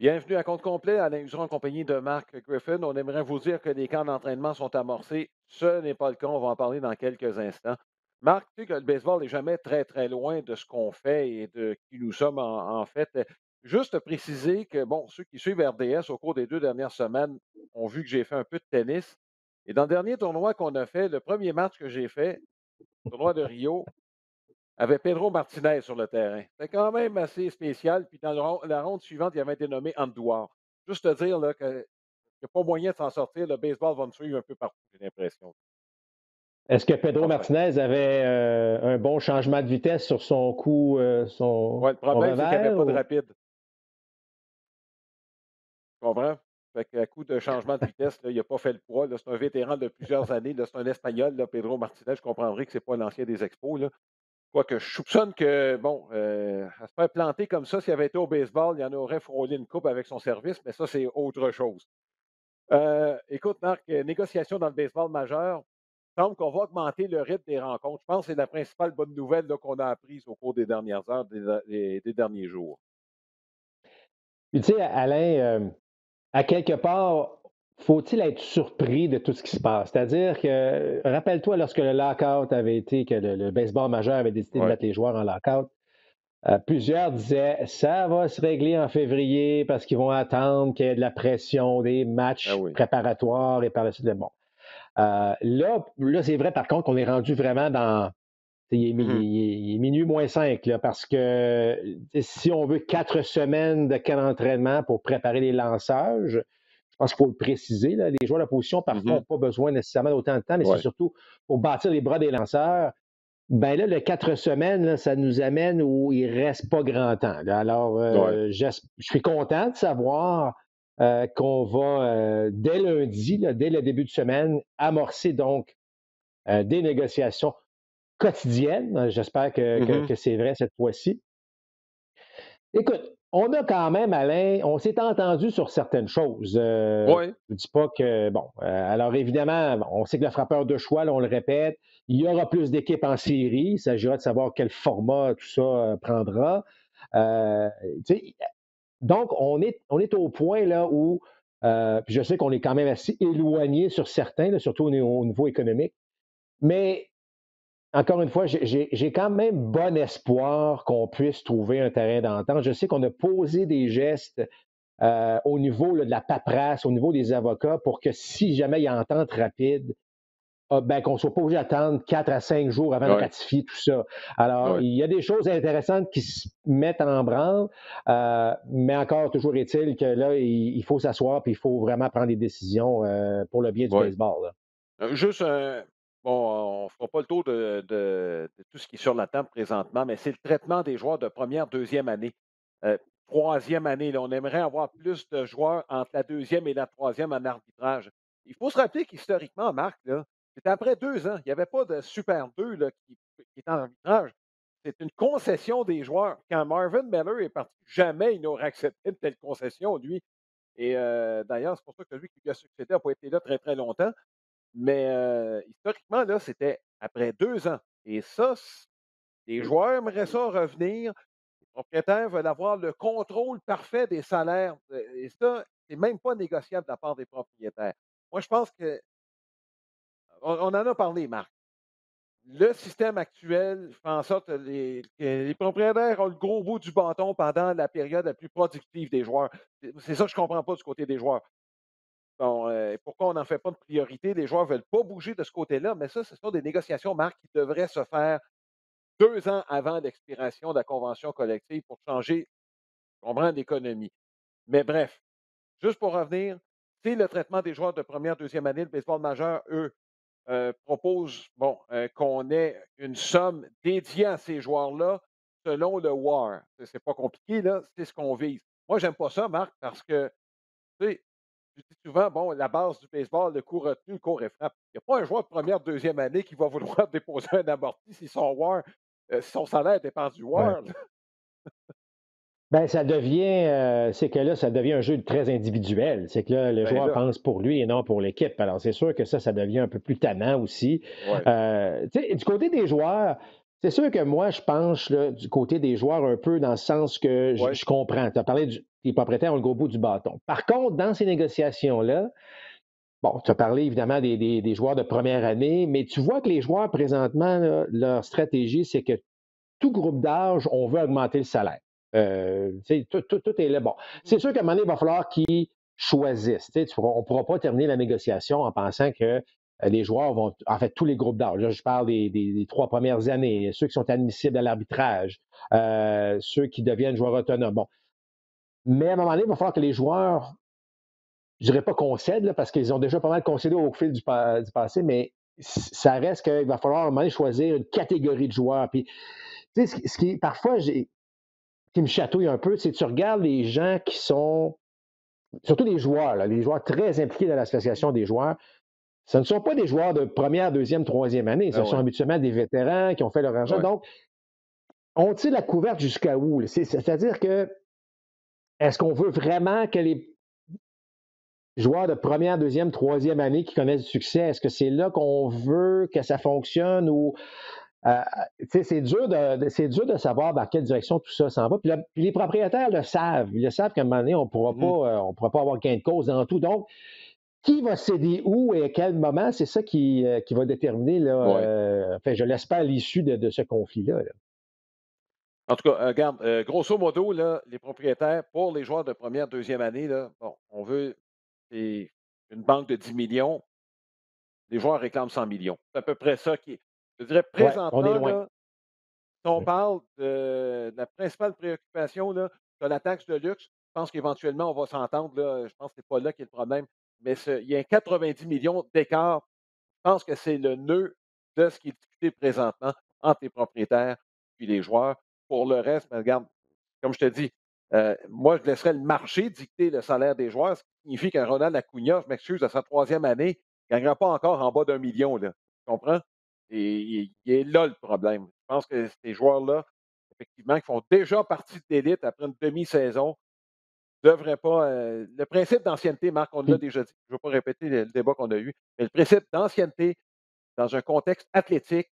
Bienvenue à compte complet, Alain Huzon en compagnie de Mark Griffin. On aimerait vous dire que les camps d'entraînement sont amorcés. Ce n'est pas le cas, on va en parler dans quelques instants. Marc, tu sais que le baseball n'est jamais très, très loin de ce qu'on fait et de qui nous sommes en fait. Juste préciser que, bon, ceux qui suivent RDS au cours des 2 dernières semaines ont vu que j'ai fait un peu de tennis. Et dans le dernier tournoi qu'on a fait, le premier match que j'ai fait, tournoi de Rio, avait Pedro Martinez sur le terrain. C'était quand même assez spécial. Puis dans la ronde suivante, il avait été nommé Andouar. Juste te dire là, qu'il n'y a pas moyen de s'en sortir. Le baseball va me suivre un peu partout, j'ai l'impression. Est-ce que Pedro Enfin. Martinez avait un bon changement de vitesse sur son coup, Ouais, le son problème, c'est qu'il n'y avait revers? pas de rapide. Tu comprends? Fait qu'à coup de changement de vitesse, là, il n'a pas fait le poids. Là. C'est un vétéran de plusieurs années. Là. C'est un Espagnol, là, Pedro Martinez. Je comprendrai que ce n'est pas l'ancien des Expos. Là. Quoique je soupçonne que, bon, à se faire planter comme ça, s'il avait été au baseball, il en aurait frôlé une coupe avec son service, mais ça, c'est autre chose. Écoute, Marc, négociation dans le baseball majeur, il semble qu'on va augmenter le rythme des rencontres. Je pense que c'est la principale bonne nouvelle là, qu'on a apprise au cours des dernières heures, des derniers jours. Puis tu sais, Alain, à quelque part, faut-il être surpris de tout ce qui se passe? C'est-à-dire que, rappelle-toi lorsque le lockout avait été, que le baseball majeur avait décidé de Oui. mettre les joueurs en lockout, plusieurs disaient ça va se régler en février parce qu'ils vont attendre qu'il y ait de la pression, des Ah matchs oui. préparatoires et par la suite, bon. Là c'est vrai par contre qu'on est rendu vraiment dans. Mhm. Il est minuit moins 5, là, parce que si on veut 4 semaines de camp d'entraînement pour préparer les lanceurs, je pense qu'il faut le préciser. Là, les joueurs de position, parfois, n'ont Mhm. pas besoin nécessairement d'autant de temps, mais c'est Ouais. surtout pour bâtir les bras des lanceurs. Ben là, le 4 semaines, là, ça nous amène où il ne reste pas grand temps. Là. Alors, Ouais. je suis content de savoir qu'on va, dès lundi, là, dès le début de semaine, amorcer donc des négociations quotidienne. J'espère Mhm. que c'est vrai cette fois-ci. Écoute, on a quand même, Alain, on s'est entendu sur certaines choses. Ouais. Je ne dis pas que, bon, alors évidemment, bon, on sait que le frappeur de choix, là, on le répète, il y aura plus d'équipes en série. Il s'agira de savoir quel format tout ça prendra. Euh, tu sais, donc, on est au point là où, puis je sais qu'on est quand même assez éloigné sur certains, là, surtout au niveau économique, mais encore une fois, j'ai quand même bon espoir qu'on puisse trouver un terrain d'entente. Je sais qu'on a posé des gestes au niveau là, de la paperasse, au niveau des avocats, pour que si jamais il y a entente rapide, ben, qu'on ne soit pas obligé d'attendre 4 à 5 jours avant de Ouais. ratifier tout ça. Alors, Ouais. il y a des choses intéressantes qui se mettent en branle, mais encore, toujours est-il que là, il faut s'asseoir et il faut vraiment prendre des décisions pour le bien du Ouais. baseball. Là. Juste bon, on ne fera pas le tour de tout ce qui est sur la table présentement, mais c'est le traitement des joueurs de première, deuxième année. Troisième année, là, on aimerait avoir plus de joueurs entre la deuxième et la troisième en arbitrage. Il faut se rappeler qu'historiquement, Marc, là, c'était après 2 ans. Il n'y avait pas de Super 2 là, qui est en arbitrage. C'est une concession des joueurs. Quand Marvin Miller est parti, jamais il n'aurait accepté une telle concession, lui. Et d'ailleurs, c'est pour ça que lui qui lui a succédé n'a pas été là très, très longtemps. Mais historiquement, là, c'était après 2 ans et ça, les joueurs aimeraient ça revenir. Les propriétaires veulent avoir le contrôle parfait des salaires, et ça, c'est même pas négociable de la part des propriétaires. Moi, je pense qu'on en a parlé, Marc. Le système actuel fait en sorte que les propriétaires ont le gros bout du bâton pendant la période la plus productive des joueurs. C'est ça que je comprends pas du côté des joueurs. Bon, pourquoi on n'en fait pas de priorité? Les joueurs ne veulent pas bouger de ce côté-là, mais ça, ce sont des négociations, Marc, qui devraient se faire 2 ans avant l'expiration de la convention collective pour changer, tu comprends, l'économie. Mais bref, juste pour revenir, c'est le traitement des joueurs de première, deuxième année. Le baseball majeur, eux, proposent bon, qu'on ait une somme dédiée à ces joueurs-là selon le WAR. C'est pas compliqué, là, c'est ce qu'on vise. Moi, j'aime pas ça, Marc, parce que tu sais, je dis souvent, bon, la base du baseball, le coup retenu, le court et frappe. Il n'y a pas un joueur de première, deuxième année qui va vouloir déposer un amorti si son WAR, si son salaire dépend du Ouais. WAR. Là. Ben, ça devient, c'est que là, ça devient un jeu très individuel. C'est que là, le Ben joueur là, pense pour lui et non pour l'équipe. Alors, c'est sûr que ça devient un peu plus tannant aussi. ouais. Tu sais, du côté des joueurs, c'est sûr que moi, je penche là, du côté des joueurs un peu dans le sens que Ouais. je comprends. Tu as parlé les propriétaires ont le gros bout du bâton. Par contre, dans ces négociations-là, bon, tu as parlé évidemment des joueurs de première année, mais tu vois que les joueurs présentement, là, leur stratégie, c'est que tout groupe d'âge, on veut augmenter le salaire. Tout est là. Bon, c'est sûr qu'à un moment donné, il va falloir qu'ils choisissent. On ne pourra pas terminer la négociation en pensant que les joueurs vont, en fait, tous les groupes d'âge. Là, je parle des 3 premières années, ceux qui sont admissibles à l'arbitrage, ceux qui deviennent joueurs autonomes. Bon. Mais à un moment donné, il va falloir que les joueurs, je ne dirais pas concèdent, là, parce qu'ils ont déjà pas mal concédé au fil du passé, mais ça reste qu'il va falloir à un moment donné choisir une catégorie de joueurs. Puis, tu sais, ce qui, parfois, qui me chatouille un peu, c'est que tu regardes les gens qui sont, surtout les joueurs, là, les joueurs très impliqués dans l'association des joueurs, ce ne sont pas des joueurs de première, deuxième, troisième année. Ce Ah sont ouais. habituellement des vétérans qui ont fait leur argent. Ouais. Donc, on tire la couverte jusqu'à où? C'est-à-dire que, est-ce qu'on veut vraiment que les joueurs de première, deuxième, troisième année qui connaissent du succès, est-ce que c'est là qu'on veut que ça fonctionne ou Euh, c'est dur de savoir dans quelle direction tout ça s'en va. Puis les propriétaires le savent. Ils le savent qu'à un moment donné, Mhm. on pourra pas avoir gain de cause dans tout. Donc, qui va céder où et à quel moment, c'est ça qui va déterminer, là, Ouais. enfin, je l'espère, l'issue de ce conflit-là. Là. En tout cas, regarde, grosso modo, là, les propriétaires, pour les joueurs de première, deuxième année, là, bon, on veut c'est une banque de 10 millions, les joueurs réclament 100 millions. C'est à peu près ça qui est. Je dirais Ouais, on est présentement, loin. là, si on parle de la principale préoccupation, là, de la taxe de luxe, je pense qu'éventuellement, on va s'entendre. Là, je pense que ce n'est pas là qu'il y a le problème. Mais il y a un 90 millions d'écart. Je pense que c'est le nœud de ce qui est discuté présentement entre les propriétaires et les joueurs. Pour le reste, ben, regarde, comme je te dis, moi, je laisserais le marché dicter le salaire des joueurs, ce qui signifie qu'un Ronald Acuna, je m'excuse, à sa troisième année, il ne gagnera pas encore en bas d'1 million. Là. Tu comprends? Et il est là le problème. Je pense que ces joueurs-là, effectivement, qui font déjà partie de l'élite après une demi-saison, ne devraient pas. Le principe d'ancienneté, Marc, on l'a Puis, déjà dit. Je ne veux pas répéter le débat qu'on a eu, mais le principe d'ancienneté dans un contexte athlétique,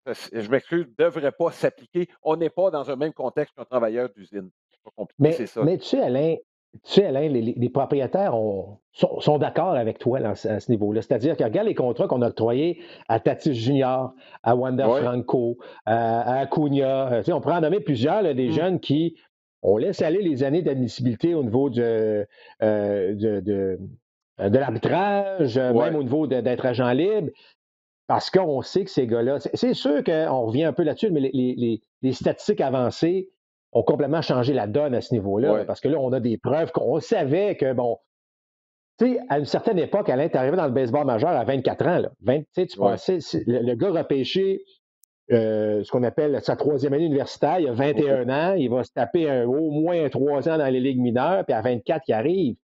je m'excuse, ne devrait pas s'appliquer. On n'est pas dans un même contexte qu'un travailleur d'usine. C'est pas compliqué, c'est ça. mais tu sais, Alain, les propriétaires sont d'accord avec toi là, à ce niveau-là. C'est-à-dire que regarde les contrats qu'on a octroyés à Tatis Junior, à Wander Oui. Franco, à Acuna. Tu sais, on pourrait en nommer plusieurs, là, des Mhm. jeunes qui, on laisse aller les années d'admissibilité au niveau de l'arbitrage, même Ouais. au niveau d'être agent libre, parce qu'on sait que ces gars-là, c'est sûr qu'on revient un peu là-dessus, mais les statistiques avancées ont complètement changé la donne à ce niveau-là, là, Ouais. parce que là, on a des preuves qu'on savait que, bon, tu sais, à une certaine époque, Alain, tu arrivé dans le baseball majeur à 24 ans, là. Tu sais, tu Ouais. passais, le gars repêché ce qu'on appelle sa troisième année universitaire, il a OK. 21 ans, il va se taper au moins 3 ans dans les ligues mineures, puis à 24, il arrive.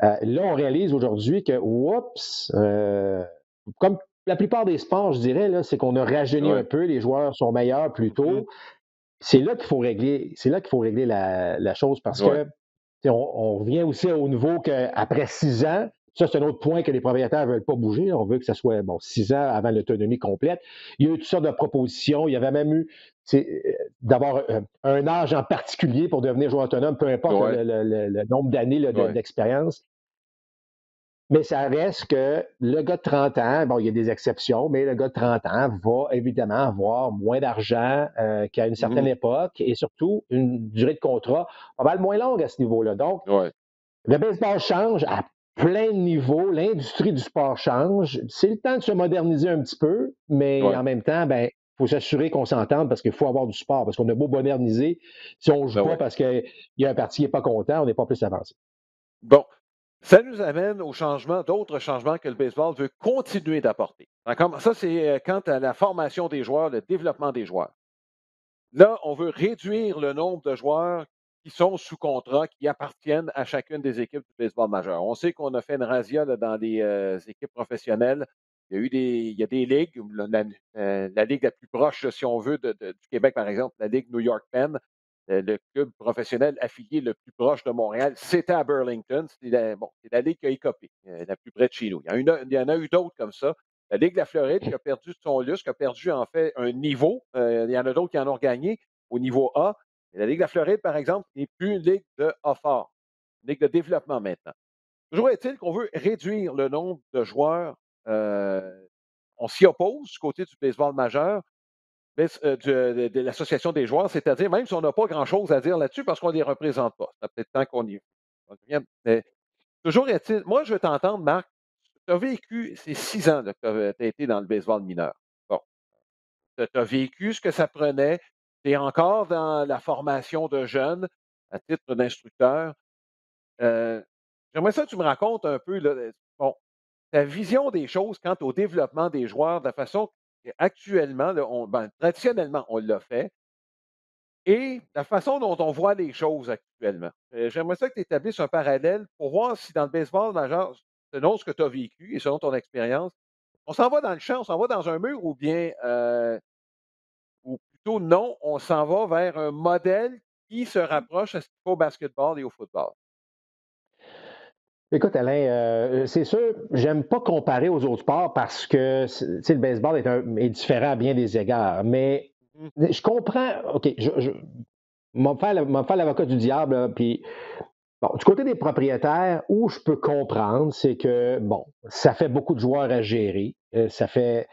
Là, on réalise aujourd'hui que, oups, comme la plupart des sports, je dirais, là, c'est qu'on a rajeuni un Ouais. peu, les joueurs sont meilleurs plus Mhm. tôt. C'est là qu'il faut régler la chose parce Ouais. que on revient aussi au niveau qu'après 6 ans, ça, c'est un autre point que les propriétaires ne veulent pas bouger. On veut que ça soit 6 ans avant l'autonomie complète. Il y a eu toutes sortes de propositions. Il y avait même eu d'avoir un âge en particulier pour devenir joueur autonome, peu importe Ouais. le nombre d'années là, Ouais. d'expérience. Mais ça reste que le gars de 30 ans, bon, il y a des exceptions, mais le gars de 30 ans va évidemment avoir moins d'argent qu'à une certaine Mhm. époque et surtout une durée de contrat pas mal moins longue à ce niveau-là. Donc, Ouais. le baseball change à plein de niveaux, l'industrie du sport change. C'est le temps de se moderniser un petit peu, mais Ouais. en même temps, ben, il faut s'assurer qu'on s'entende parce qu'il faut avoir du sport, parce qu'on a beau moderniser, si on ne joue Ben pas ouais. parce qu'il y a un parti qui n'est pas content, on n'est pas plus avancé. Bon. Ça nous amène aux changements, d'autres changements que le baseball veut continuer d'apporter. D'accord? Ça, c'est quant à la formation des joueurs, le développement des joueurs. Là, on veut réduire le nombre de joueurs qui sont sous contrat, qui appartiennent à chacune des équipes du baseball majeur. On sait qu'on a fait une razzia là, dans les équipes professionnelles. Il y a des ligues, la ligue la plus proche, si on veut, du Québec, par exemple, la Ligue New York Penn, le club professionnel affilié le plus proche de Montréal, c'était à Burlington. C'est la ligue qui a écopé, la plus près de chez nous. Il y en a eu d'autres comme ça. La Ligue de la Floride qui a perdu son lustre, qui a perdu en fait un niveau. Il y en a d'autres qui en ont gagné au niveau A. Et la Ligue de la Floride, par exemple, n'est plus une ligue de haut fort, une ligue de développement maintenant. Toujours est-il qu'on veut réduire le nombre de joueurs. On s'y oppose du côté du baseball majeur, mais de l'association des joueurs, c'est-à-dire même si on n'a pas grand-chose à dire là-dessus parce qu'on ne les représente pas. Ça peut-être temps qu'on y revienne. Mais toujours est-il, moi, je veux t'entendre, Marc, tu as vécu ces 6 ans là, que tu as été dans le baseball mineur. Bon, tu as vécu ce que ça prenait. Tu es encore dans la formation de jeunes à titre d'instructeur. Euh, J'aimerais ça que tu me racontes un peu là, bon, ta vision des choses quant au développement des joueurs, de la façon qu'actuellement, là, traditionnellement, on l'a fait, et la façon dont on voit les choses actuellement. J'aimerais ça que tu établisses un parallèle pour voir si dans le baseball majeur, selon ce que tu as vécu et selon ton expérience, on s'en va dans le champ, on s'en va dans un mur ou plutôt non, on s'en va vers un modèle qui se rapproche à ce qu'il faut au basketball et au football. Écoute, Alain, c'est sûr, j'aime pas comparer aux autres sports parce que tu sais, le baseball est différent à bien des égards. Mais Mhm. je comprends. OK, m'en faire l'avocat du diable, là, puis bon, du côté des propriétaires, où je peux comprendre, c'est que, bon, ça fait beaucoup de joueurs à gérer. Ça fait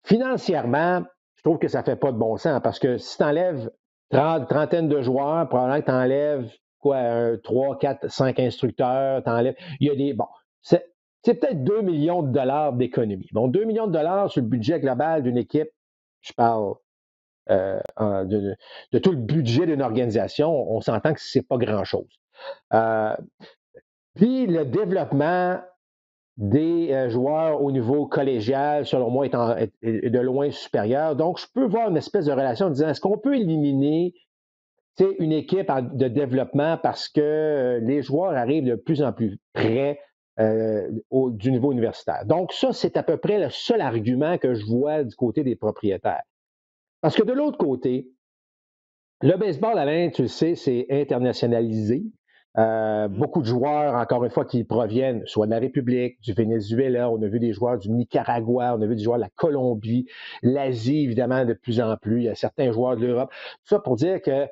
financièrement, je trouve que ça fait pas de bon sens parce que si tu enlèves trentaine de joueurs, probablement que tu enlèves quoi, 3, 4, 5 instructeurs, t'enlèves. Il y a des. Bon, c'est peut-être 2 millions de dollars d'économie. Bon, 2 millions de dollars sur le budget global d'une équipe, je parle de tout le budget d'une organisation, on s'entend que c'est pas grand-chose. Euh, Puis le développement des joueurs au niveau collégial, selon moi, est de loin supérieur. Donc, je peux voir une espèce de relation en disant, est-ce qu'on peut éliminer une équipe de développement parce que les joueurs arrivent de plus en plus près du niveau universitaire. Donc, ça, c'est à peu près le seul argument que je vois du côté des propriétaires. Parce que de l'autre côté, le baseball, Alain, tu le sais, c'est internationalisé. Mhm. Beaucoup de joueurs, encore une fois, qui proviennent soit de la République, du Venezuela, on a vu des joueurs du Nicaragua, on a vu des joueurs de la Colombie, l'Asie, évidemment, de plus en plus. Il y a certains joueurs de l'Europe. Tout ça pour dire que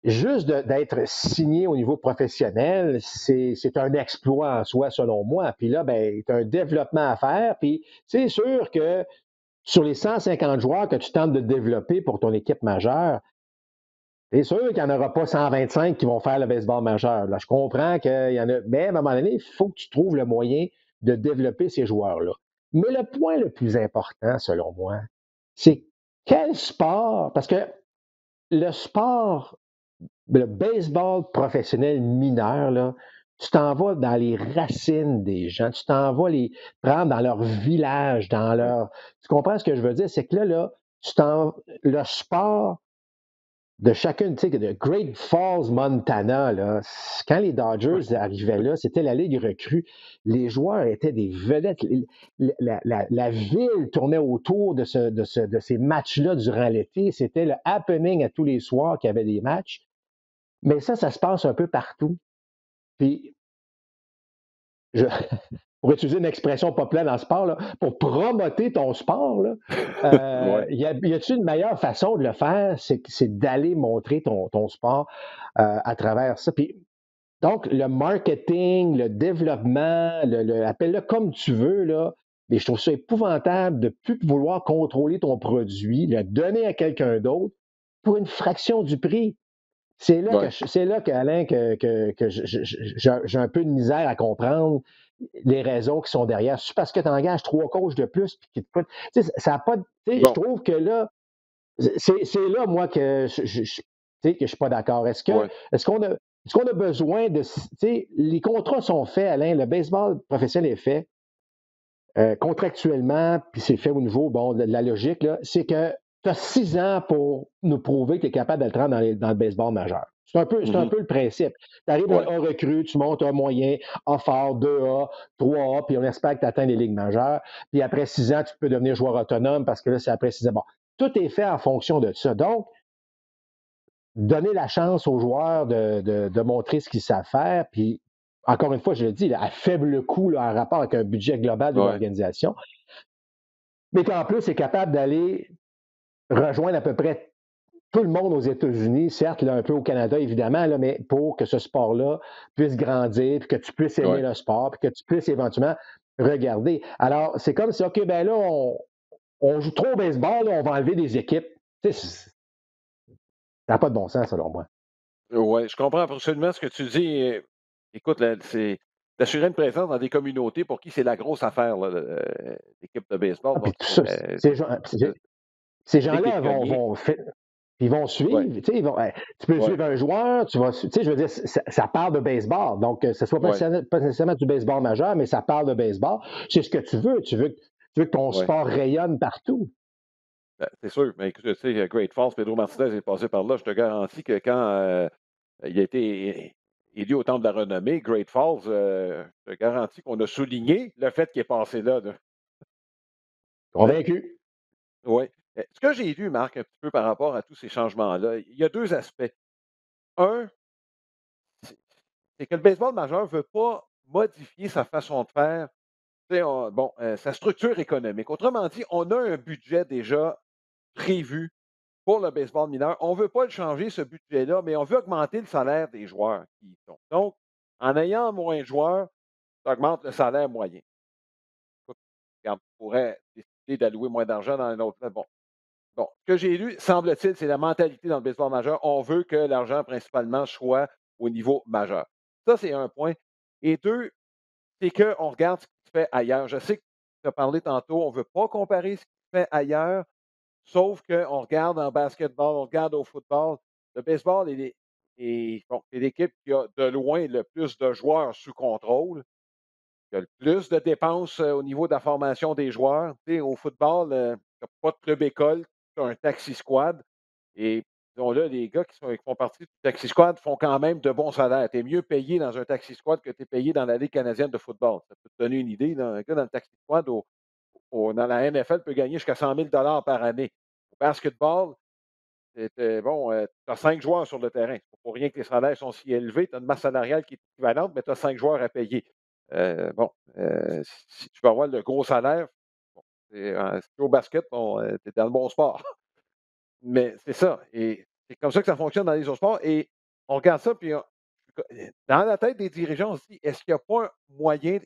juste d'être signé au niveau professionnel, c'est un exploit en soi, selon moi. Puis là, ben, tu as un développement à faire. Puis c'est sûr que sur les 150 joueurs que tu tentes de développer pour ton équipe majeure, c'est sûr qu'il n'y en aura pas 125 qui vont faire le baseball majeur. Là, je comprends qu'il y en a, mais à un moment donné, il faut que tu trouves le moyen de développer ces joueurs-là. Mais le point le plus important, selon moi, c'est quel sport, parce que le sport, le baseball professionnel mineur, là, tu t'en vas dans les racines des gens, tu t'en vas les prendre dans leur village, dans Ouais. leur. Tu comprends ce que je veux dire? C'est que là, le sport de chacune, tu sais, de Great Falls, Montana, là, quand les Dodgers arrivaient là, c'était la Ligue recrue. Les joueurs étaient des vedettes. La ville tournait autour de ces matchs-là durant l'été. C'était le happening à tous les soirs qu'il y avait des matchs. Mais ça se passe un peu partout. Puis, je, pour utiliser une expression populaire dans le sport, là, pour promoter ton sport, là, Ouais. y a-t-il une meilleure façon de le faire? C'est d'aller montrer ton sport à travers ça. Puis, donc, le marketing, le développement, appelle-le comme tu veux, là, mais je trouve ça épouvantable de ne plus vouloir contrôler ton produit, le donner à quelqu'un d'autre pour une fraction du prix. Ouais. C'est là que, Alain, que j'ai un peu de misère à comprendre les raisons qui sont derrière. C'est parce que tu engages 3 coachs de plus puis qui te coûtent. Tu sais, ça a pas. Tu sais, je Bon. trouve que là, c'est là, moi, que tu sais, que je suis pas d'accord. Ouais. Est-ce qu'on a besoin de. Tu sais, les contrats sont faits, Alain, le baseball professionnel est fait contractuellement, puis c'est fait au niveau bon, de la logique, là, c'est que tu as 6 ans pour nous prouver que tu es capable de le rendre dans le baseball majeur. C'est un Mhm. peu le principe. Tu arrives Ouais. un recrue, tu montes un moyen, A fort, 2A, 3A, puis on espère que tu atteins les ligues majeures. Puis après 6 ans, tu peux devenir joueur autonome parce que là, c'est après 6 ans. Bon, tout est fait en fonction de ça. Donc, donner la chance aux joueurs de montrer ce qu'ils savent faire, puis encore une fois, je le dis, là, à faible coût là, en rapport avec un budget global d'une Ouais. organisation, mais qu'en plus est capable d'aller rejoindre à peu près tout le monde aux États-Unis, certes, là, un peu au Canada, évidemment, là, mais pour que ce sport-là puisse grandir, puis que tu puisses aimer Ouais. le sport, puis que tu puisses éventuellement regarder. Alors, c'est comme si, OK, ben là, on joue trop au baseball, là, on va enlever des équipes. Tu sais, ça n'a pas de bon sens, selon moi. Ouais, je comprends absolument ce que tu dis. Écoute, là, c'est d'assurer une présence dans des communautés pour qui c'est la grosse affaire, là, l'équipe de baseball. Ah, puis Donc, tout ça, de ces dès que les gens-là pionniers. ils vont Ouais, suivre. Tu sais, tu peux ouais, suivre un joueur, tu sais, je veux dire, ça parle de baseball. Donc, ce ne soit ouais, pas nécessairement du baseball majeur, mais ça parle de baseball. C'est ce que tu veux. Tu veux que ton ouais. sport rayonne partout. Ben, c'est sûr. Mais écoute, tu sais, Great Falls, Pedro Martinez est passé par là. Je te garantis que quand il a été élu au Temple de la Renommée, Great Falls, je te garantis qu'on a souligné le fait qu'il est passé là. Convaincu. Oui. Ce que j'ai vu, Marc, un petit peu par rapport à tous ces changements-là, il y a 2 aspects. Un, c'est c'est que le baseball majeur ne veut pas modifier sa façon de faire, tu sais, bon, sa structure économique. Autrement dit, on a un budget déjà prévu pour le baseball mineur. On ne veut pas le changer, ce budget-là, mais on veut augmenter le salaire des joueurs qui y sont. Donc, en ayant moins de joueurs, ça augmente le salaire moyen. Écoute, regarde, on pourrait décider d'allouer moins d'argent dans un autre. Bon, bon, ce que j'ai lu, semble-t-il, c'est la mentalité dans le baseball majeur. On veut que l'argent principalement soit au niveau majeur. Ça, c'est un point. Et deux, c'est qu'on regarde ce qui se fait ailleurs. Je sais que tu as parlé tantôt, on ne veut pas comparer ce qui se fait ailleurs, sauf qu'on regarde en basketball, on regarde au football. Le baseball bon, c'est l'équipe qui a de loin le plus de joueurs sous contrôle. Il y a le plus de dépenses au niveau de la formation des joueurs. Tu sais, au football, tu n'as pas de club école, tu as un taxi squad. Et là, les gars qui font partie du taxi squad font quand même de bons salaires. Tu es mieux payé dans un taxi squad que tu es payé dans la Ligue canadienne de football. Ça peut te donner une idée. Là. Un gars dans le taxi squad dans la NFL peut gagner jusqu'à 100 000 par année. Au basketball, bon, tu as 5 joueurs sur le terrain. C'est pas pour rien que les salaires sont si élevés. Tu as une masse salariale qui est équivalente, mais tu as 5 joueurs à payer. Bon, si tu veux avoir le gros salaire, bon, si tu es au basket, bon, tu es dans le bon sport. Mais c'est ça. Et c'est comme ça que ça fonctionne dans les autres sports. Et on regarde ça, puis dans la tête des dirigeants, on se dit, est-ce qu'il n'y a pas un moyen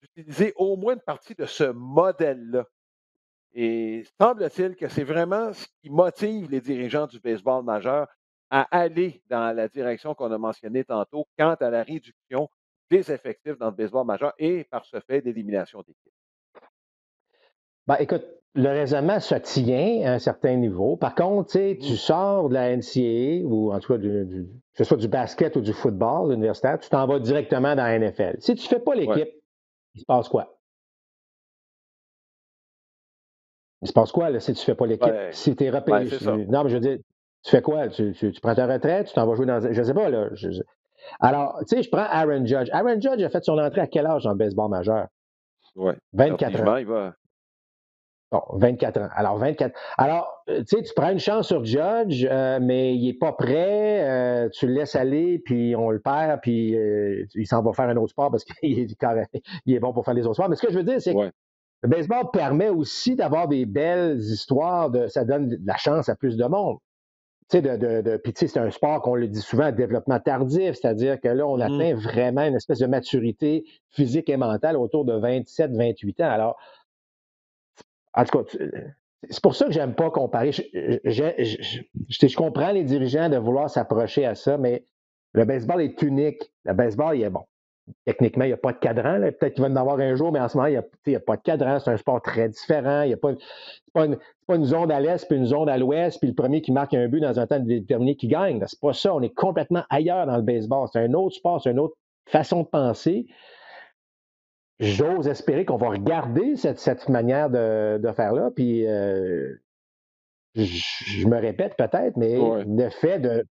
d'utiliser au moins une partie de ce modèle-là? Et semble-t-il que c'est vraiment ce qui motive les dirigeants du baseball majeur à aller dans la direction qu'on a mentionnée tantôt quant à la réduction des effectifs dans le baseball majeur et par ce fait d'élimination d'équipes. Ben, écoute, le raisonnement se tient à un certain niveau. Par contre, tu sais, tu Mmh. sors de la NCAA ou en tout cas, que ce soit du basket ou du football universitaire, tu t'en vas directement dans la NFL. Si tu ne fais pas Ouais. l'équipe, il se passe quoi? Il se passe quoi là, si tu ne fais pas l'équipe? Ben, Si tu es ben, c'est ça. Non, mais je veux dire, tu fais quoi? Tu prends ta retraite, tu t'en vas jouer dans. Je ne sais pas, là. Alors, tu sais, je prends Aaron Judge. Aaron Judge a fait son entrée à quel âge dans le baseball majeur? Ouais. 24 ans. Tardivement, il va. Bon, 24 ans. Alors, 24. Alors, tu sais, tu prends une chance sur Judge, mais il n'est pas prêt. Tu le laisses aller, puis on le perd, puis il s'en va faire un autre sport parce qu'il est, il est bon pour faire les autres sports. Mais ce que je veux dire, c'est que Ouais. le baseball permet aussi d'avoir des belles histoires. Ça donne de la chance à plus de monde. Tu sais, puis tu sais, c'est un sport qu'on le dit souvent, développement tardif, c'est-à-dire que là, on Mmh. atteint vraiment une espèce de maturité physique et mentale autour de 27, 28 ans. Alors, en tout cas, c'est pour ça que j'aime pas comparer. Je comprends les dirigeants de vouloir s'approcher à ça, mais le baseball est unique. Le baseball, il est bon. Techniquement, il n'y a pas de cadran. Là. Peut-être qu'il va en avoir un jour, mais en ce moment, il n'y a pas de cadran. C'est un sport très différent. Il y a pas, c'est pas une zone à l'est, puis une zone à l'ouest, puis le premier qui marque un but dans un temps déterminé qui gagne. C'est pas ça. On est complètement ailleurs dans le baseball. C'est un autre sport, c'est une autre façon de penser. J'ose espérer qu'on va regarder cette manière de faire là. Puis je me répète peut-être, mais Ouais. le fait de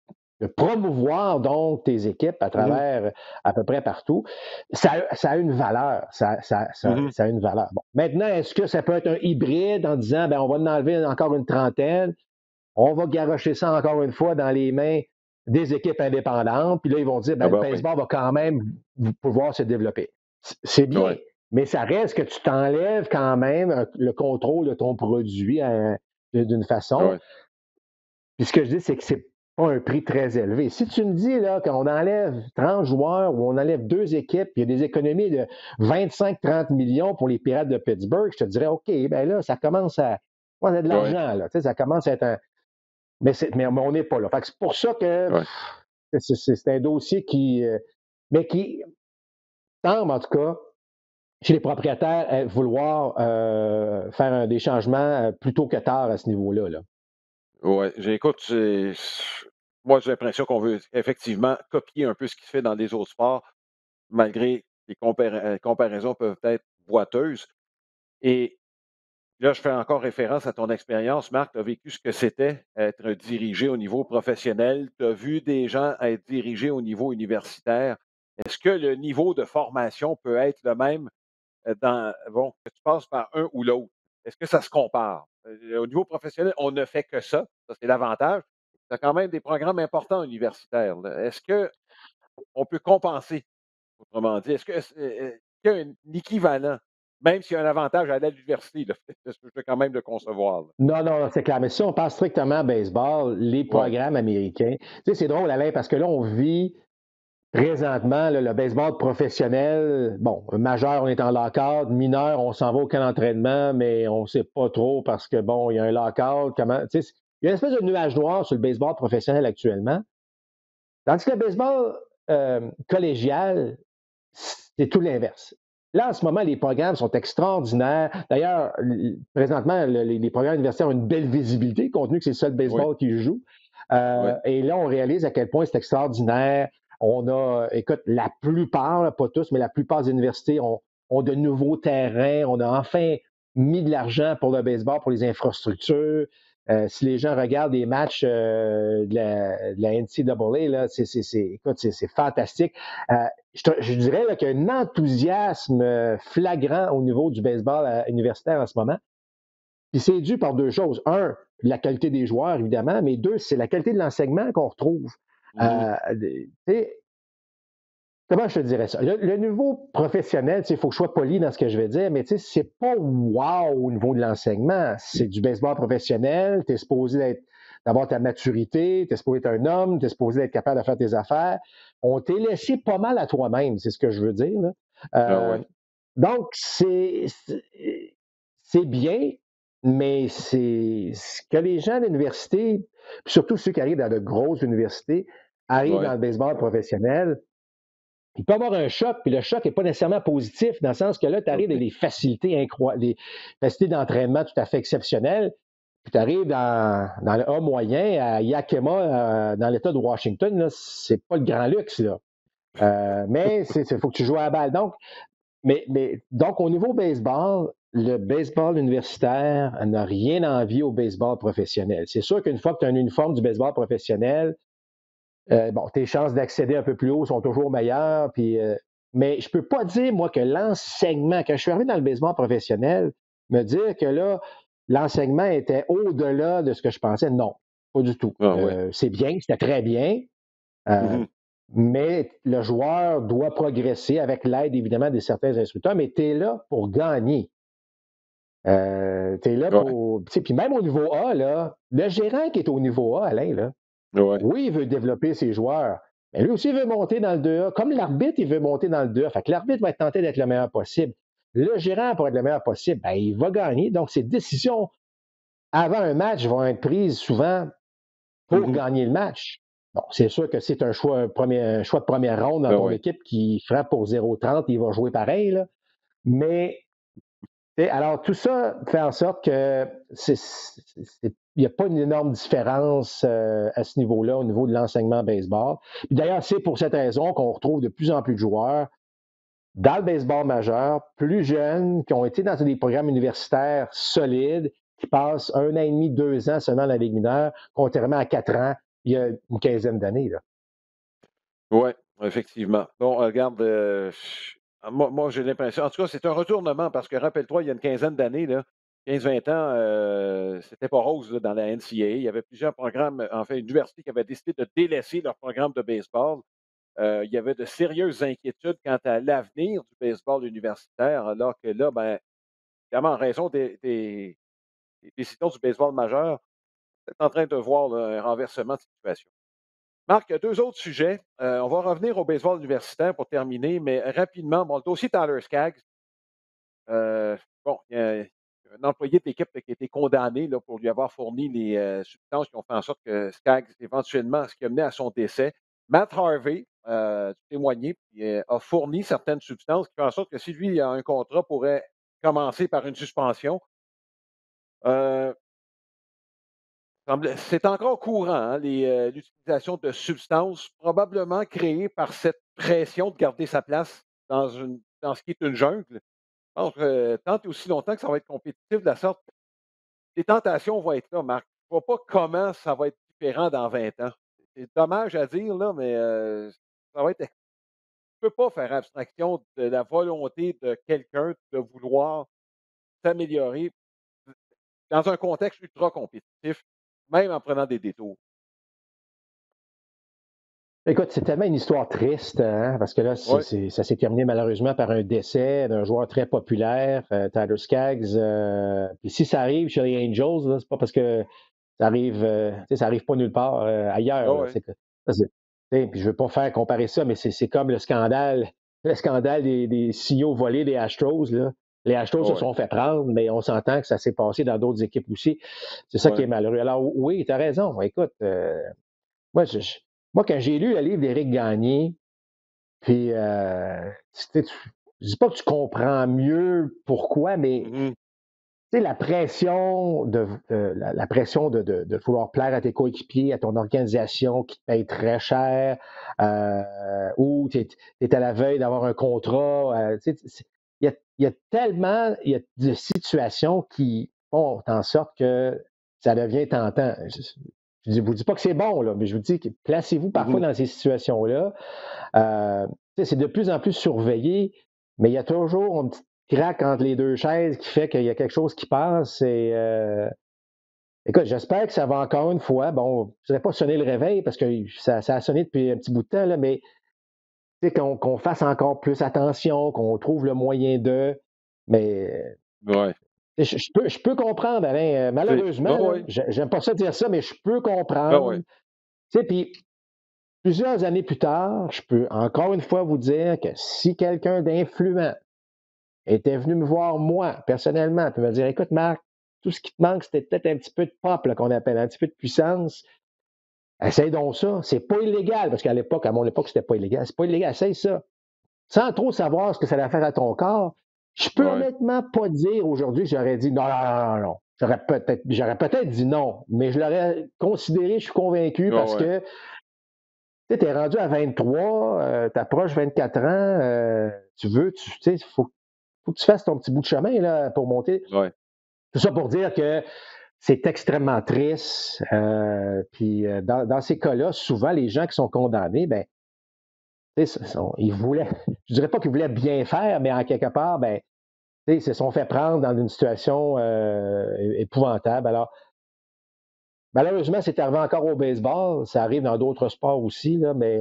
promouvoir donc tes équipes à Mmh mh. travers à peu près partout, ça a une valeur. Mmh. Ça a une valeur. Bon. Maintenant, est-ce que ça peut être un hybride en disant ben, on va en enlever encore une trentaine, on va garrocher ça encore une fois dans les mains des équipes indépendantes, puis là, ils vont dire Ah ben, le ben oui. baseball va quand même pouvoir se développer. C'est bien, Ouais. mais ça reste que tu t'enlèves quand même le contrôle de ton produit d'une façon. Ouais. Puis ce que je dis, c'est que c'est pas un prix très élevé. Si tu me dis là, qu'on enlève 30 joueurs ou on enlève deux équipes, il y a des économies de 25-30 millions pour les Pirates de Pittsburgh, je te dirais, OK, ben là, ça commence à. Moi, c'est de Oui, l'argent, là. Tu sais, ça commence à être un. Mais on n'est pas là. Fait que c'est pour ça que oui. c'est un dossier mais qui semble, en tout cas, chez les propriétaires, vouloir faire des changements plus tôt que tard à ce niveau-là. Là. Ouais, j'écoute, moi, j'ai l'impression qu'on veut effectivement copier un peu ce qui se fait dans les autres sports, malgré les comparaisons peuvent être boiteuses. Et là, je fais encore référence à ton expérience. Marc, tu as vécu ce que c'était être dirigé au niveau professionnel. Tu as vu des gens être dirigés au niveau universitaire. Est-ce que le niveau de formation peut être le même bon, que tu passes par un ou l'autre? Est-ce que ça se compare? Au niveau professionnel, on ne fait que ça. Ça, c'est l'avantage. Tu as quand même des programmes importants universitaires, là. Est-ce qu'on peut compenser, autrement dit? Est-ce qu'il y a un équivalent, même s'il y a un avantage à aller à l'université, là? Je peux quand même le concevoir, là. Non, non, c'est clair. Mais si on passe strictement baseball, les Ouais, programmes américains, tu sais, c'est drôle, Alain, parce que là, on vit présentement là, le baseball professionnel. Bon, majeur, on est en lockout. Mineur, on s'en va au camp d'entraînement, mais on ne sait pas trop parce que, bon, il y a un lockout. Tu sais, il y a une espèce de nuage noir sur le baseball professionnel actuellement. Tandis que le baseball collégial, c'est tout l'inverse. Là, en ce moment, les programmes sont extraordinaires. D'ailleurs, présentement, les programmes universitaires ont une belle visibilité, compte tenu que c'est le seul oui, baseball qui joue. oui, Et là, on réalise à quel point c'est extraordinaire. On a, écoute, la plupart, là, pas tous, mais la plupart des universités ont de nouveaux terrains. On a enfin mis de l'argent pour le baseball, pour les infrastructures. Si les gens regardent des matchs de la NCAA, là, écoute, c'est fantastique. Euh, je dirais là, qu'il y a un enthousiasme flagrant au niveau du baseball universitaire en ce moment. Puis c'est dû par deux choses. Un, la qualité des joueurs, évidemment, mais deux, c'est la qualité de l'enseignement qu'on retrouve. mhm, Tu sais, comment je te dirais ça? Le niveau professionnel, il faut que je sois poli dans ce que je vais dire, mais c'est pas wow au niveau de l'enseignement. C'est du baseball professionnel, tu es supposé d'avoir ta maturité, tu es supposé être un homme, tu es supposé être capable de faire tes affaires. On t'est laissé pas mal à toi-même, c'est ce que je veux dire. Là. ah ouais, Donc, c'est bien, mais c'est ce que les gens à l'université, surtout ceux qui arrivent dans de grosses universités, arrivent dans ouais, le baseball professionnel, il peut y avoir un choc, puis le choc n'est pas nécessairement positif, dans le sens que là, tu arrives à OK. des facilités incroyables, des facilités d'entraînement tout à fait exceptionnelles, puis tu arrives dans le A moyen, à Yakima, dans l'État de Washington, là, c'est pas le grand luxe, là. Mais il faut que tu joues à la balle. Donc, au niveau baseball, le baseball universitaire n'a rien à envier au baseball professionnel. C'est sûr qu'une fois que tu as un uniforme du baseball professionnel, bon, tes chances d'accéder un peu plus haut sont toujours meilleures. Mais je ne peux pas dire, moi, que l'enseignement, quand je suis arrivé dans le baseball professionnel, me dire que là, l'enseignement était au-delà de ce que je pensais. Non, pas du tout. Ah ouais. C'est bien, c'était très bien, euh, Mhm, mais le joueur doit progresser avec l'aide, évidemment, de certains instructeurs, mais tu es là pour gagner. Tu es là ouais, pour. Puis même au niveau A, là, le gérant qui est au niveau A, Alain, là, ouais, oui, il veut développer ses joueurs, mais lui aussi, il veut monter dans le 2A. Comme l'arbitre, il veut monter dans le 2A. Fait que l'arbitre va être tenté d'être le meilleur possible. Le gérant, pour être le meilleur possible, ben, il va gagner. Donc, ses décisions avant un match vont être prises souvent pour mhm, gagner le match. Bon, c'est sûr que c'est un choix de première ronde dans ah ton ouais. équipe qui frappe pour 0,30, il va jouer pareil. Là. Mais alors, tout ça fait en sorte que il n'y a pas une énorme différence à ce niveau-là, au niveau de l'enseignement baseball. Puis d'ailleurs, c'est pour cette raison qu'on retrouve de plus en plus de joueurs dans le baseball majeur, plus jeunes, qui ont été dans des programmes universitaires solides, qui passent 1 an et demi, 2 ans seulement dans la Ligue mineure, contrairement à 4 ans il y a une quinzaine d'années. Là. Ouais, effectivement. Bon, regarde, moi, j'ai l'impression en tout cas, c'est un retournement parce que rappelle-toi, il y a une quinzaine d'années, là, 15-20 ans, c'était pas rose, là, dans la NCAA. Il y avait plusieurs programmes, en fait, universités qui avaient décidé de délaisser leur programme de baseball. Il y avait de sérieuses inquiétudes quant à l'avenir du baseball universitaire, alors que là, ben, évidemment, en raison des décisions du baseball majeur, peut-être en train de voir là, un renversement de situation. Marc, 2 autres sujets. On va revenir au baseball universitaire pour terminer, mais rapidement, bon, le dossier Tyler Skaggs, bon, il y a un employé de l'équipe là, qui a été condamné là, pour lui avoir fourni les substances qui ont fait en sorte que Skaggs, éventuellement, ce qui a mené à son décès. Matt Harvey, témoigné, puis, a fourni certaines substances qui font en sorte que si lui il a un contrat, pourrait commencer par une suspension. Euh, c'est encore courant, hein, l'utilisation de substances probablement créées par cette pression de garder sa place dans ce qui est une jungle. Je pense que tant et aussi longtemps que ça va être compétitif de la sorte, les tentations vont être là, Marc. Je ne vois pas comment ça va être différent dans 20 ans. C'est dommage à dire, là, mais ça va être. Tu ne peux pas faire abstraction de la volonté de quelqu'un de vouloir s'améliorer dans un contexte ultra compétitif, même en prenant des détours. Écoute, c'est tellement une histoire triste, hein, parce que là, Oui, ça s'est terminé malheureusement par un décès d'un joueur très populaire, Tyler Skaggs. Puis si ça arrive chez les Angels, là, c'est pas parce que ça arrive, tu sais, ça arrive pas nulle part oui, ailleurs. Là. oui, Tu sais, puis je veux pas faire comparer ça, mais c'est comme le scandale des signaux volés des Astros. Là. Les Astros se oui, sont fait prendre, mais on s'entend que ça s'est passé dans d'autres équipes aussi. C'est ça qui est oui. malheureux. Alors oui, tu as raison. Écoute, moi, moi, quand j'ai lu le livre d'Éric Gagné, puis je dis pas que tu comprends mieux pourquoi, mais Mhm, tu sais, la pression la pression de vouloir plaire à tes coéquipiers, à ton organisation qui te paye très cher, ou tu es, à la veille d'avoir un contrat. Tu sais, il y a de situations qui font en sorte que ça devient tentant. Je ne vous dis pas que c'est bon, là, mais je vous dis que placez-vous parfois mhm. dans ces situations-là. Tu sais, c'est de plus en plus surveillé, mais il y a toujours un petit craque entre les deux chaises qui fait qu'il y a quelque chose qui passe. Et, écoute, j'espère que ça va encore une fois. Bon, je ne dirais pas sonner le réveil parce que ça a sonné depuis un petit bout de temps, là, mais tu sais, qu'on fasse encore plus attention, qu'on trouve le moyen de. Mais Ouais. je peux comprendre, Alain, Oui, malheureusement, là, oui. j'aime pas ça dire ça, mais je peux Ben oui. comprendre. Tu sais, puis plusieurs années plus tard, je peux encore une fois vous dire que si quelqu'un d'influent était venu me voir, moi, personnellement, puis me dire écoute, Marc, tout ce qui te manque, c'était peut-être un petit peu de pop, là, qu'on appelle, un petit peu de puissance. Essaye donc ça. C'est pas illégal, parce qu'à l'époque, à mon époque, c'était pas illégal. C'est pas illégal. Essaye ça. Sans trop savoir ce que ça allait faire à ton corps, je peux Ouais. honnêtement pas dire aujourd'hui que j'aurais dit non, non, non, non, non. J'aurais peut-être dit non, mais je l'aurais considéré, je suis convaincu, Ouais, parce ouais. que tu es rendu à 23, tu approches 24 ans, tu veux, tu sais, faut que tu fasses ton petit bout de chemin là, pour monter. Ouais. Tout ça pour dire que c'est extrêmement triste. Puis dans ces cas-là, souvent, les gens qui sont condamnés, ben, tu sais, ils voulaient, je dirais pas qu'ils voulaient bien faire, mais en quelque part, ben, tu sais, ils se sont fait prendre dans une situation épouvantable. Alors, malheureusement, c'est arrivé encore au baseball. Ça arrive dans d'autres sports aussi, là, mais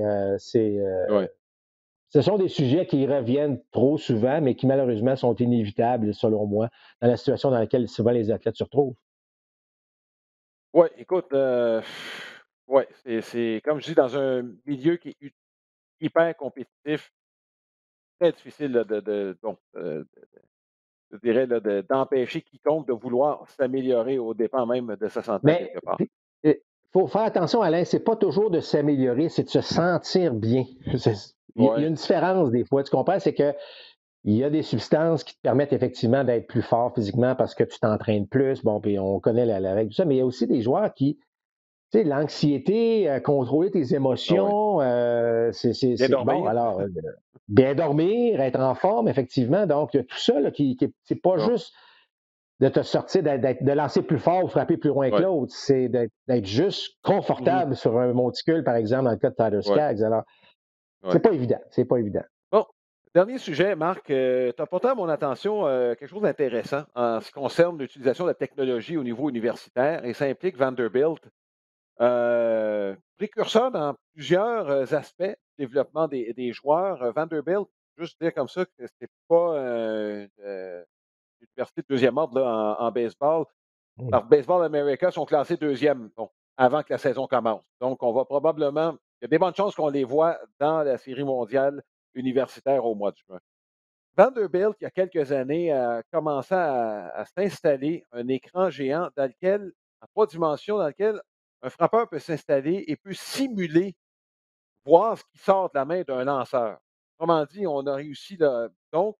Ouais. ce sont des sujets qui reviennent trop souvent, mais qui malheureusement sont inévitables, selon moi, dans la situation dans laquelle souvent les athlètes se retrouvent. Ouais, écoute, ouais, c'est comme je dis, dans un milieu qui est hyper compétitif, très difficile là, bon, je dirais là, d'empêcher quiconque de vouloir s'améliorer aux dépens même de sa santé à Mais quelque part. il faut faire attention, Alain, c'est pas toujours de s'améliorer, c'est de se sentir bien. Il y a Ouais, une différence des fois, tu comprends? C'est que il y a des substances qui te permettent effectivement d'être plus fort physiquement parce que tu t'entraînes plus. Bon, puis on connaît la règle de ça, mais il y a aussi des joueurs qui, tu sais, l'anxiété, contrôler tes ah ouais. émotions, Bien bon, dormir. alors, bien dormir, être en forme, effectivement. Donc, il y a tout ça là, c'est pas Non. juste de te sortir, de lancer plus fort ou frapper plus loin que Ouais. l'autre. C'est d'être juste Mhm. confortable sur un monticule, par exemple, dans le cas de Tyler Ouais. Skaggs. Alors, c'est Ouais. pas évident. C'est pas évident. Bon, dernier sujet, Marc, tu as porté à mon attention quelque chose d'intéressant en ce qui concerne l'utilisation de la technologie au niveau universitaire et ça implique Vanderbilt. Précurseur dans plusieurs aspects du développement des joueurs. Vanderbilt, juste dire comme ça que c'est pas une université de deuxième ordre là, en baseball. Mm. par Baseball America sont classés deuxième bon, avant que la saison commence. Donc, on va probablement, il y a des bonnes chances qu'on les voit dans la série mondiale universitaire au mois de juin. Vanderbilt, il y a quelques années, a commencé à s'installer un écran géant dans lequel, en 3 dimensions, dans lequel un frappeur peut s'installer et peut simuler, voir ce qui sort de la main d'un lanceur. Autrement dit, on a réussi là donc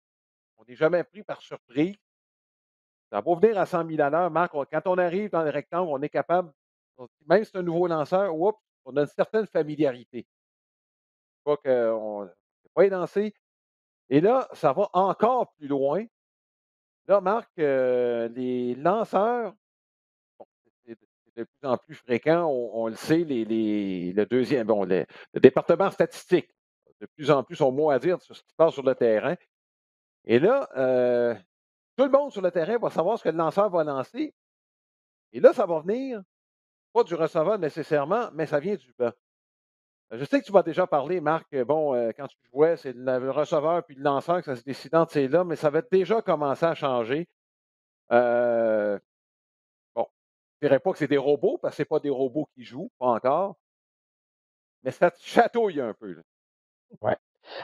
on n'est jamais pris par surprise. Ça a beau venir à 100 000 à l'heure, Marc, quand on arrive dans le rectangle, on est capable, même si c'est un nouveau lanceur, oups, on a une certaine familiarité. Pas qu'on ne sait pas y lancer. Et là, ça va encore plus loin. Là, Marc, les lanceurs, bon, c'est de plus en plus fréquent, on le sait, le deuxième, bon, le département statistique, de plus en plus son mot à dire sur ce qui se passe sur le terrain. Et là, tout le monde sur le terrain va savoir ce que le lanceur va lancer. Et là, ça va venir, pas du receveur nécessairement, mais ça vient du banc. Je sais que tu m'as déjà parlé, Marc, bon, quand tu jouais, c'est le receveur puis le lanceur que ça se décide entre ces là, mais ça va déjà commencer à changer. Euh, bon, je dirais pas que c'est des robots, parce que c'est pas des robots qui jouent, pas encore, mais ça te chatouille un peu, là. Ouais.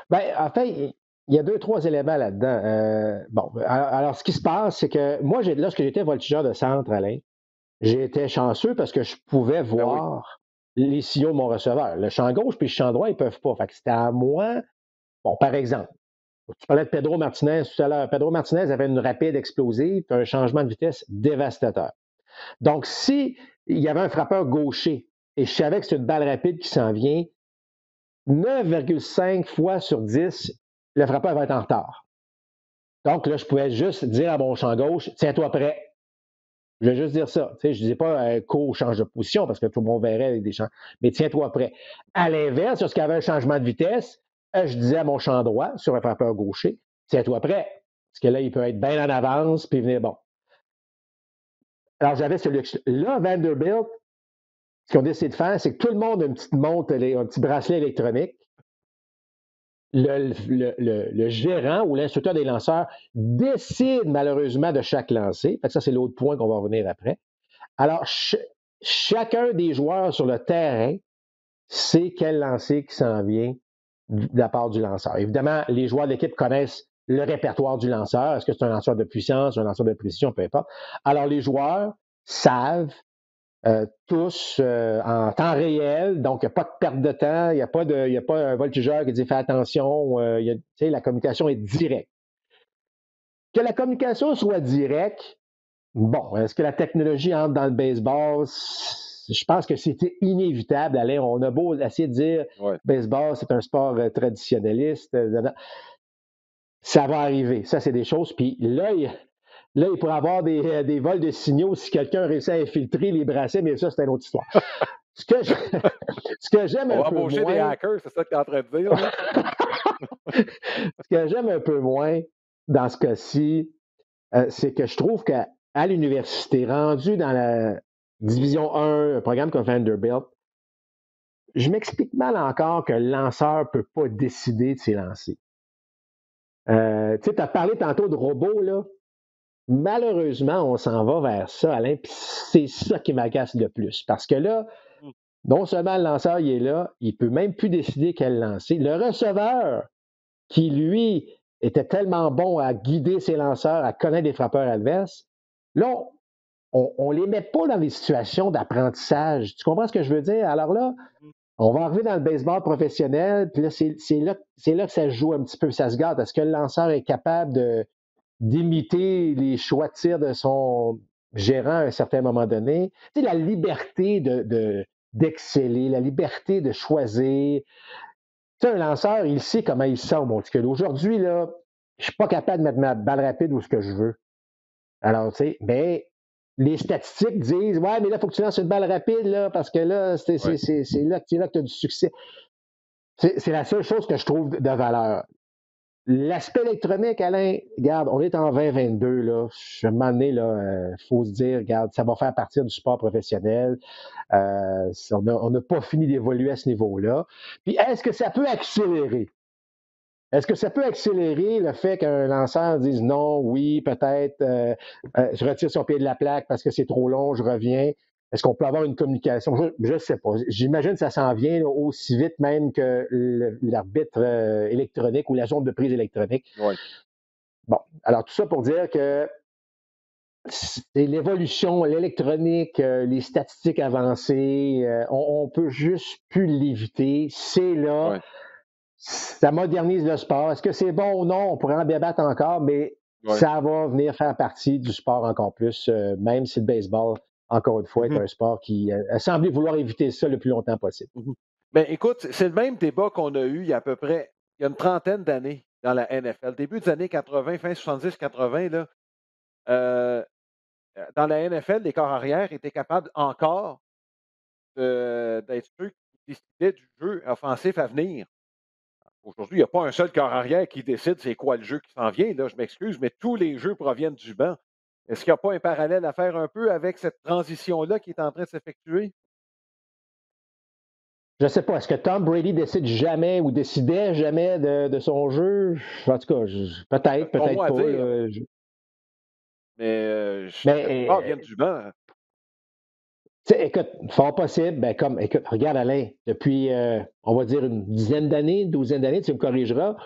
Ben, en fait, il y a deux, trois éléments là-dedans. Bon, alors, ce qui se passe, c'est que moi, lorsque j'étais voltigeur de centre, Alain, j'ai été chanceux parce que je pouvais Ben oui, voir les signaux de mon receveur. Le champ gauche puis le champ droit, ils ne peuvent pas. Fait que c'était à moi. Bon, par exemple, tu parlais de Pedro Martinez tout à l'heure. Pedro Martinez avait une rapide explosive, puis un changement de vitesse dévastateur. Donc, si il y avait un frappeur gaucher et je savais que c'est une balle rapide qui s'en vient, 9,5 fois sur 10, le frappeur va être en retard. Donc là, je pouvais juste dire à mon champ gauche, tiens-toi prêt. Je vais juste dire ça. Tu sais, je ne disais pas cours, change de position parce que tout le monde verrait avec des champs. Mais tiens-toi prêt. À l'inverse, lorsqu'il y avait un changement de vitesse, je disais à mon champ droit, sur un frappeur gaucher, tiens-toi prêt. Parce que là, il peut être bien en avance, puis venir bon. Alors, j'avais ce luxe. Là, Vanderbilt, ce qu'ils ont décidé de faire, c'est que tout le monde a une petite montre, un petit bracelet électronique. Le gérant ou l'instructeur des lanceurs décide malheureusement de chaque lancer. Fait que ça, c'est l'autre point qu'on va revenir après. Alors, chacun des joueurs sur le terrain sait quel lancer qui s'en vient de la part du lanceur. Évidemment, les joueurs de l'équipe connaissent le répertoire du lanceur. Est-ce que c'est un lanceur de puissance, un lanceur de précision, peu importe. Alors, les joueurs savent tous en temps réel, donc il n'y a pas de perte de temps, il n'y a pas un voltigeur qui dit fais attention, la communication est directe. Que la communication soit directe, bon, est-ce que la technologie entre dans le baseball? Je pense que c'était inévitable. Alain, on a beau essayer de dire ouais. baseball, c'est un sport traditionnaliste. Ça va arriver. Ça, c'est des choses. Puis là, il pourrait y avoir des vols de signaux si quelqu'un réussit à infiltrer les bracelets, mais ça, c'est une autre histoire. Ce que, ce que j'aime On un va peu embaucher des moins, hackers, c'est ça que tu es en train de dire, là? ce que j'aime un peu moins dans ce cas-ci, c'est que je trouve qu'à l'université, rendu dans la division 1, un programme comme Vanderbilt, je m'explique mal encore que le lanceur ne peut pas décider de ses lancers. Tu as parlé tantôt de robots, là. Malheureusement, on s'en va vers ça, Alain, puis c'est ça qui m'agace le plus. Parce que là, Mmh. non seulement le lanceur, il est là, il ne peut même plus décider quel lancer. Le receveur, qui, lui, était tellement bon à guider ses lanceurs, à connaître les frappeurs adverses, là, on ne les met pas dans des situations d'apprentissage. Tu comprends ce que je veux dire? Alors là, Mmh. on va arriver dans le baseball professionnel, puis là, c'est là que ça se joue un petit peu, ça se garde. Est-ce que le lanceur est capable d'imiter les choix de tir de son gérant à un certain moment donné? Tu sais, la liberté d'exceller, la liberté de choisir. Tu sais, un lanceur, il sait comment il sent, mon petit. Aujourd'hui, là, je suis pas capable de mettre ma balle rapide où ce que je veux. Alors, tu sais, mais les statistiques disent, ouais, mais là, il faut que tu lances une balle rapide, là, parce que là, Ouais. c'est là que tu as du succès. C'est la seule chose que je trouve de valeur. L'aspect électronique, Alain, regarde, on est en 2022, là. À un moment donné, là, faut se dire, regarde, ça va faire partie du sport professionnel. On n'a pas fini d'évoluer à ce niveau-là. Puis, est-ce que ça peut accélérer? est-ce que ça peut accélérer le fait qu'un lanceur dise non, oui, peut-être, je retire son pied de la plaque parce que c'est trop long, je reviens? Est-ce qu'on peut avoir une communication? Je ne sais pas. J'imagine que ça s'en vient là, aussi vite même que l'arbitre électronique ou la zone de prise électronique. Oui. Bon, alors tout ça pour dire que c'est l'évolution, l'électronique, les statistiques avancées, on peut juste plus l'éviter. C'est là, Oui. ça modernise le sport. Est-ce que c'est bon ou non? On pourrait en débattre encore, mais Oui. ça va venir faire partie du sport encore plus, même si le baseball, encore une fois, est Mhm. un sport qui a semblé vouloir éviter ça le plus longtemps possible. Mhm. Ben, écoute, c'est le même débat qu'on a eu il y a à peu près il y a une trentaine d'années dans la NFL. Début des années 80, fin 70-80, là, euh, dans la NFL, les corps arrière étaient capables encore d'être ceux qui décidaient du jeu offensif à venir. Aujourd'hui, il n'y a pas un seul corps arrière qui décide c'est quoi le jeu qui s'en vient. Là, je m'excuse, mais tous les jeux proviennent du banc. Est-ce qu'il n'y a pas un parallèle à faire un peu avec cette transition-là qui est en train de s'effectuer? Je ne sais pas, est-ce que Tom Brady décide jamais ou décidait jamais de son jeu? En tout cas, peut-être, Ton peut-être mot à pas. dire, Là. mais la plupart Mais viennent du banc. écoute, fort possible, ben comme, écoute, regarde Alain, depuis, on va dire une dizaine d'années, une douzaine d'années, tu me corrigeras,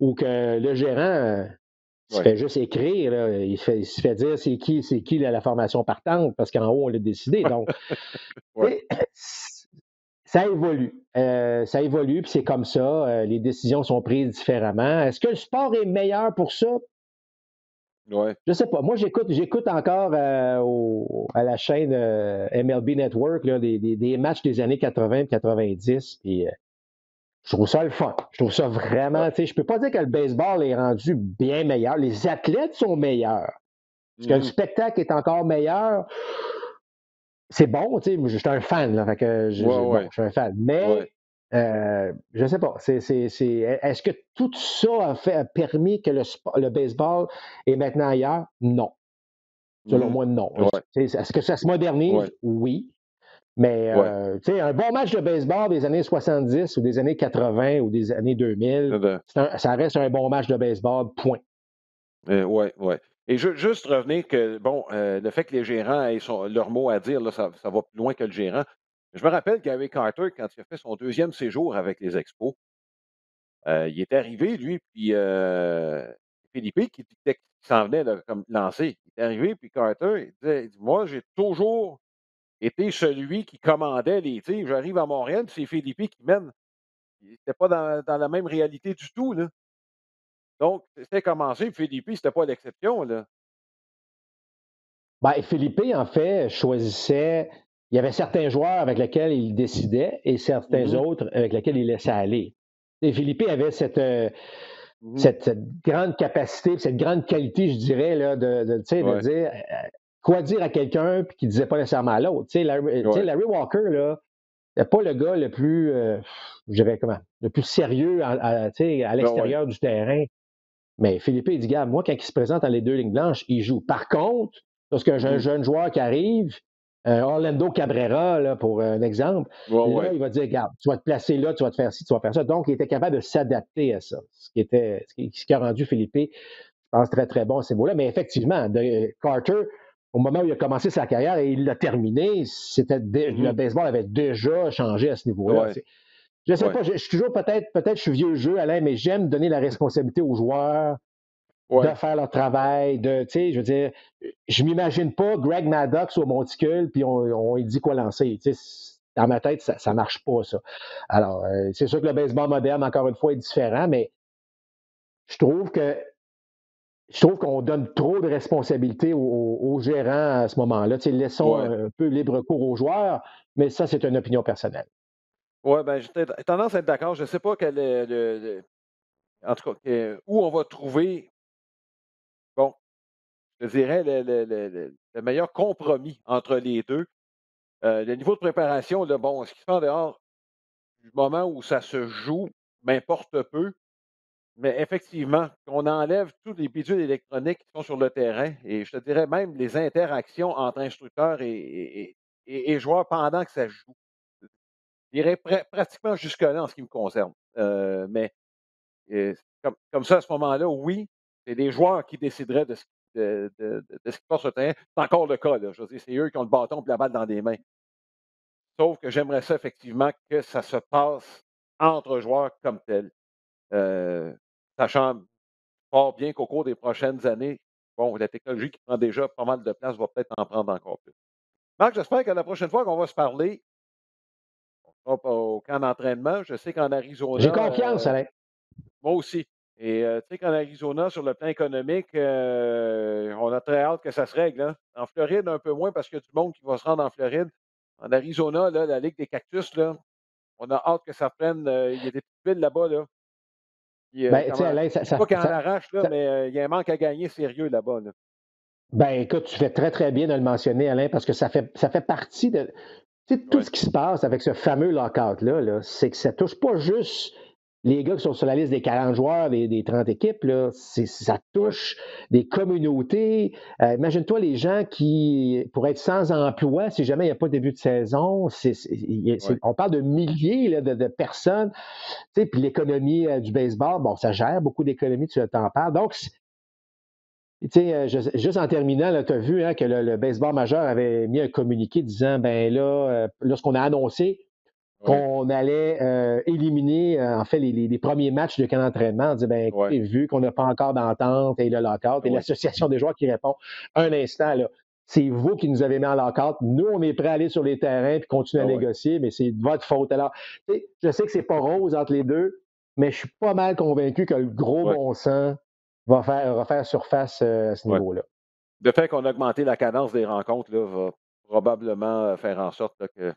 où que le gérant se Oui. fait juste écrire, là, il se fait dire c'est qui la formation partante, parce qu'en haut, on l'a décidé. Donc, Oui. tu sais, ça évolue, puis c'est comme ça, les décisions sont prises différemment. Est-ce que le sport est meilleur pour ça? Oui. Je sais pas. Moi, j'écoute encore à la chaîne MLB Network là, des matchs des années 80 et 90. Puis je trouve ça le fun. Je trouve ça Oui. vraiment. Tu sais, je peux pas dire que le baseball est rendu bien meilleur. Les athlètes sont meilleurs. Est-ce que le Mhm. spectacle est encore meilleur? C'est bon, tu sais. Moi, je suis un fan, là. Fait que Oui, bon, oui. je suis un fan. Oui. Mais je sais pas. Est-ce que tout ça a permis que le baseball est maintenant ailleurs? Non. Selon Mhm. moi, non. Oui. Est-ce que ça se Oui. modernise? Oui. Mais Oui. un bon match de baseball des années 70 ou des années 80 ou des années 2000, ça reste un bon match de baseball, point. Oui, oui. Et juste revenir que, bon, le fait que les gérants aient leur mot à dire, là, ça va plus loin que le gérant. Je me rappelle Gary Carter, quand il a fait son deuxième séjour avec les Expos, il est arrivé, lui, puis Philippe, qui disait qu'il s'en venait là, comme lancer. Il est arrivé, puis Carter, il dit, moi, j'ai toujours été celui qui commandait les tirs. J'arrive à Montréal, puis c'est Philippe qui mène. Il n'était pas dans la même réalité du tout, là. Donc, c'était commencé, puis Philippe, c'était pas l'exception, là. Ben, Philippe, en fait, choisissait. Il y avait certains joueurs avec lesquels il décidait et certains Mhm. autres avec lesquels il laissait aller. Et Philippe avait Mhm. cette grande capacité, cette grande qualité, je dirais, là, tu sais, de Ouais, dire quoi dire à quelqu'un puis qui ne disait pas nécessairement à l'autre. Tu sais, ouais. Larry Walker, là, c'est pas le gars le plus, je dirais comment, le plus sérieux tu sais, à Ben ouais. l'extérieur du terrain. Mais Philippe, il dit, gars, moi, quand il se présente dans les deux lignes blanches, il joue. Par contre, lorsqu'un Mhm. jeune joueur qui arrive, Orlando Cabrera, là, pour un exemple, Ouais, là, ouais. il va dire, regarde, tu vas te placer là, tu vas te faire ci, tu vas faire ça. Donc, il était capable de s'adapter à ça, ce qui a rendu Philippe, je pense, très, très bon à ces mots-là. Mais effectivement, Carter, au moment où il a commencé sa carrière et il l'a terminé, le Mhm. baseball avait déjà changé à ce niveau-là. Ouais, Je ne sais ouais, pas, je suis toujours peut-être je suis vieux jeu, Alain, mais j'aime donner la responsabilité aux joueurs de ouais. faire leur travail, tu sais, je veux dire, je m'imagine pas Greg Maddox au monticule, puis on lui dit quoi lancer. Tu sais, dans ma tête, ça marche pas, ça. Alors, c'est sûr que le baseball moderne, encore une fois, est différent, mais je trouve que je trouve qu'on donne trop de responsabilités aux gérants à ce moment-là. Tu sais, laissons Ouais. un peu libre cours aux joueurs, mais ça, c'est une opinion personnelle. Ouais, ben, j'ai tendance à être d'accord. Je ne sais pas quel est en tout cas, où on va trouver, bon, je dirais le meilleur compromis entre les 2. Le niveau de préparation, là, bon, ce qui se fait en dehors du moment où ça se joue m'importe peu. Mais effectivement, on enlève tous les bidules électroniques qui sont sur le terrain et je te dirais même les interactions entre instructeurs et joueurs pendant que ça joue. J'irais pratiquement jusque-là en ce qui me concerne. Mais comme ça, à ce moment-là, oui, c'est les joueurs qui décideraient de ce qui se passe sur le terrain. C'est encore le cas, là. Je veux dire, c'est eux qui ont le bâton et la balle dans les mains. Sauf que j'aimerais ça effectivement que ça se passe entre joueurs comme tel. Sachant fort bien qu'au cours des prochaines années, bon, la technologie qui prend déjà pas mal de place va peut-être en prendre encore plus. Marc, j'espère que la prochaine fois qu'on va se parler, hop, au camp d'entraînement, je sais qu'en J'ai Arizona, confiance, Alain. moi aussi. Et tu sais qu'en Arizona, sur le plan économique, on a très hâte que ça se règle, hein. En Floride, un peu moins parce qu'il y a du monde qui va se rendre en Floride. En Arizona, là, la Ligue des cactus, là, on a hâte que ça prenne. Il y a des petites villes là-bas, là. Qui, Ben, tu sais, Alain, je dis pas qu'il en arrache, là, mais il y a un manque à gagner sérieux là-bas, là. ben, écoute, tu fais très, très bien de le mentionner, Alain, parce que ça fait partie de. Tu sais, tout Oui, ce qui se passe avec ce fameux lockout-là, là, c'est que ça touche pas juste les gars qui sont sur la liste des 40 joueurs, des 30 équipes, là, ça oui, touche des communautés. Imagine-toi les gens qui pourraient être sans emploi si jamais il n'y a pas de début de saison. oui, On parle de milliers là, de personnes. Tu sais, puis l'économie du baseball, bon, ça gère beaucoup d'économies, tu t'en parles. Donc, tu sais, juste en terminant, tu as vu hein, que le baseball majeur avait mis un communiqué disant, ben là, lorsqu'on a annoncé oui, qu'on allait éliminer, en fait, les premiers matchs de camp d'entraînement, on dit, ben oui, écoutez, vu qu'on n'a pas encore d'entente et le lockout, et oui, l'association des joueurs qui répond, un instant, là, c'est vous qui nous avez mis en lockout. Nous, on est prêts à aller sur les terrains et continuer à oui, négocier, mais c'est de votre faute. Alors, tu sais, je sais que c'est pas rose entre les deux, mais je suis pas mal convaincu que le gros oui, bon sens va faire surface à ce oui. niveau-là. Le fait qu'on a augmenté la cadence des rencontres, là, va probablement faire en sorte là, que,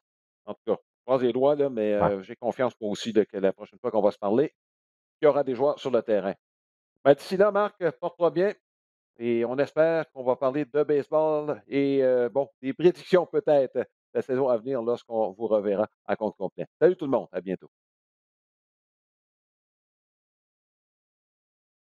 en tout cas, je croise les doigts, là, mais Ouais. j'ai confiance moi aussi là, que la prochaine fois qu'on va se parler, il y aura des joueurs sur le terrain. Ben, d'ici là, Marc, porte-toi bien et on espère qu'on va parler de baseball et bon, des prédictions peut-être de la saison à venir lorsqu'on vous reverra à compte complet. Salut tout le monde, à bientôt.